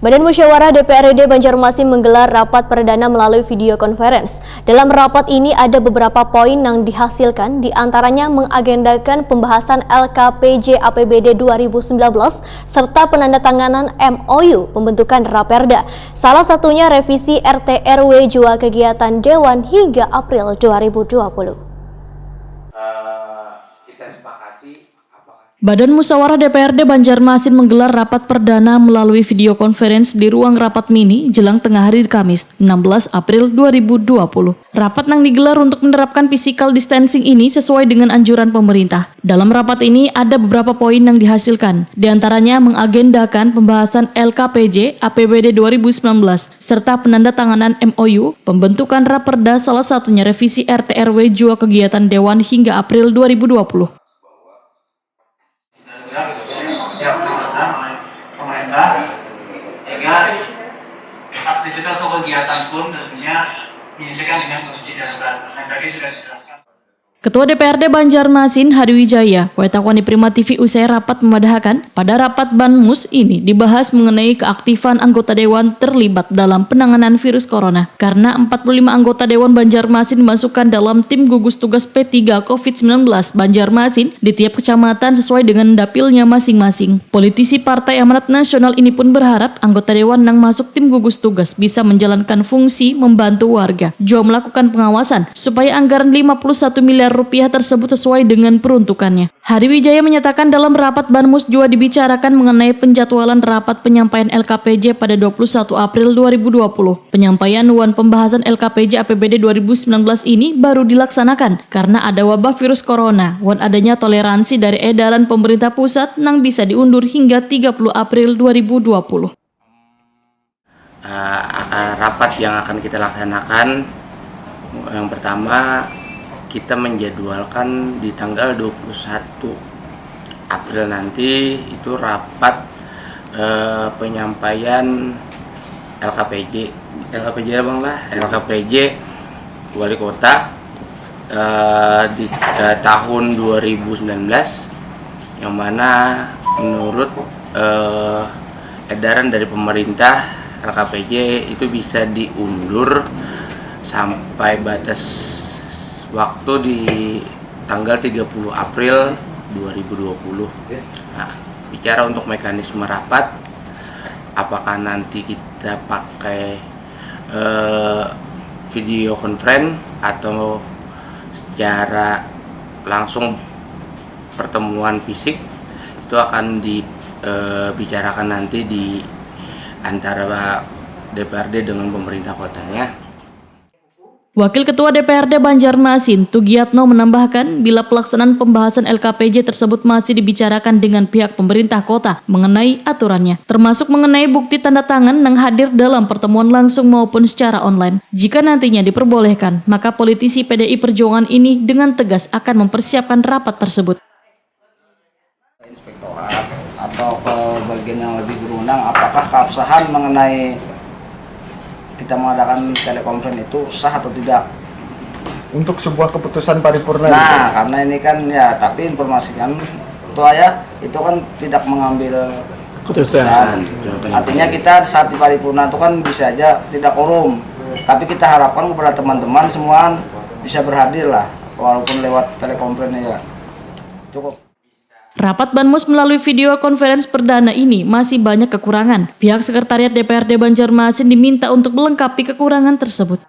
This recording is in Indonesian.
Badan Musyawarah DPRD Banjarmasin menggelar rapat perdana melalui video conference. Dalam rapat ini ada beberapa poin yang dihasilkan, diantaranya mengagendakan pembahasan LKPJ APBD 2019 serta penandatanganan MOU pembentukan Raperda. Salah satunya revisi RT RW Jua kegiatan Dewan hingga April 2020. Badan Musyawarah DPRD Banjarmasin menggelar rapat perdana melalui video conference di ruang rapat mini jelang tengah hari Kamis, 16 April 2020. Rapat yang digelar untuk menerapkan physical distancing ini sesuai dengan anjuran pemerintah. Dalam rapat ini ada beberapa poin yang dihasilkan, diantaranya mengagendakan pembahasan LKPJ APBD 2019 serta penandatanganan MOU pembentukan Raperda, salah satunya revisi RT RW Jua kegiatan Dewan hingga April 2020. Ya, pemerintah sehingga aktivitas atau kegiatan pun tentunya menyesuaikan dengan kondisi darurat. Dan tadi sudah dijelaskan. Ketua DPRD Banjarmasin Hadi Wijaya, Wetakwan di Prima TV usai rapat memadahkan, pada rapat Banmus ini dibahas mengenai keaktifan anggota Dewan terlibat dalam penanganan virus corona. Karena 45 anggota Dewan Banjarmasin dimasukkan dalam tim gugus tugas P3 COVID-19 Banjarmasin di tiap kecamatan sesuai dengan dapilnya masing-masing. Politisi Partai Amanat Nasional ini pun berharap anggota Dewan yang masuk tim gugus tugas bisa menjalankan fungsi membantu warga, juga melakukan pengawasan supaya anggaran 51 miliar rupiah tersebut sesuai dengan peruntukannya. Hadi Wijaya menyatakan dalam rapat Banmus juga dibicarakan mengenai penjadwalan rapat penyampaian LKPJ pada 21 April 2020. Penyampaian wan pembahasan LKPJ APBD 2019 ini baru dilaksanakan karena ada wabah virus corona, wan adanya toleransi dari edaran pemerintah pusat yang bisa diundur hingga 30 April 2020. Rapat yang akan kita laksanakan, yang pertama kita menjadwalkan di tanggal 21 April nanti itu rapat penyampaian LKPJ Bang lah, LKPJ Wali Kota di tahun 2019, yang mana menurut edaran dari pemerintah LKPJ itu bisa diundur sampai batas waktu di tanggal 30 April 2020. Nah, bicara untuk mekanisme rapat, apakah nanti kita pakai video conference atau secara langsung pertemuan fisik, itu akan dibicarakan nanti di antara DPRD dengan pemerintah kotanya. Wakil Ketua DPRD Banjarmasin, Tugiatno menambahkan bila pelaksanaan pembahasan LKPJ tersebut masih dibicarakan dengan pihak pemerintah kota mengenai aturannya, termasuk mengenai bukti tanda tangan yang hadir dalam pertemuan langsung maupun secara online. Jika nantinya diperbolehkan, maka politisi PDI Perjuangan ini dengan tegas akan mempersiapkan rapat tersebut. Inspektorat atau ke bagian yang lebih berwenang, apakah keabsahan mengenai kita mengadakan telekonferensi itu sah atau tidak untuk sebuah keputusan paripurna. Nah, karena ini kan ya, tapi informasikan Ketua ya, itu kan tidak mengambil keputusan. Artinya kita saat di paripurna itu kan bisa aja tidak quorum, tapi kita harapkan kepada teman-teman semua bisa berhadir lah, walaupun lewat telekonferensi ya. Cukup. Rapat Banmus melalui video conference perdana ini masih banyak kekurangan. Pihak Sekretariat DPRD Banjarmasin diminta untuk melengkapi kekurangan tersebut.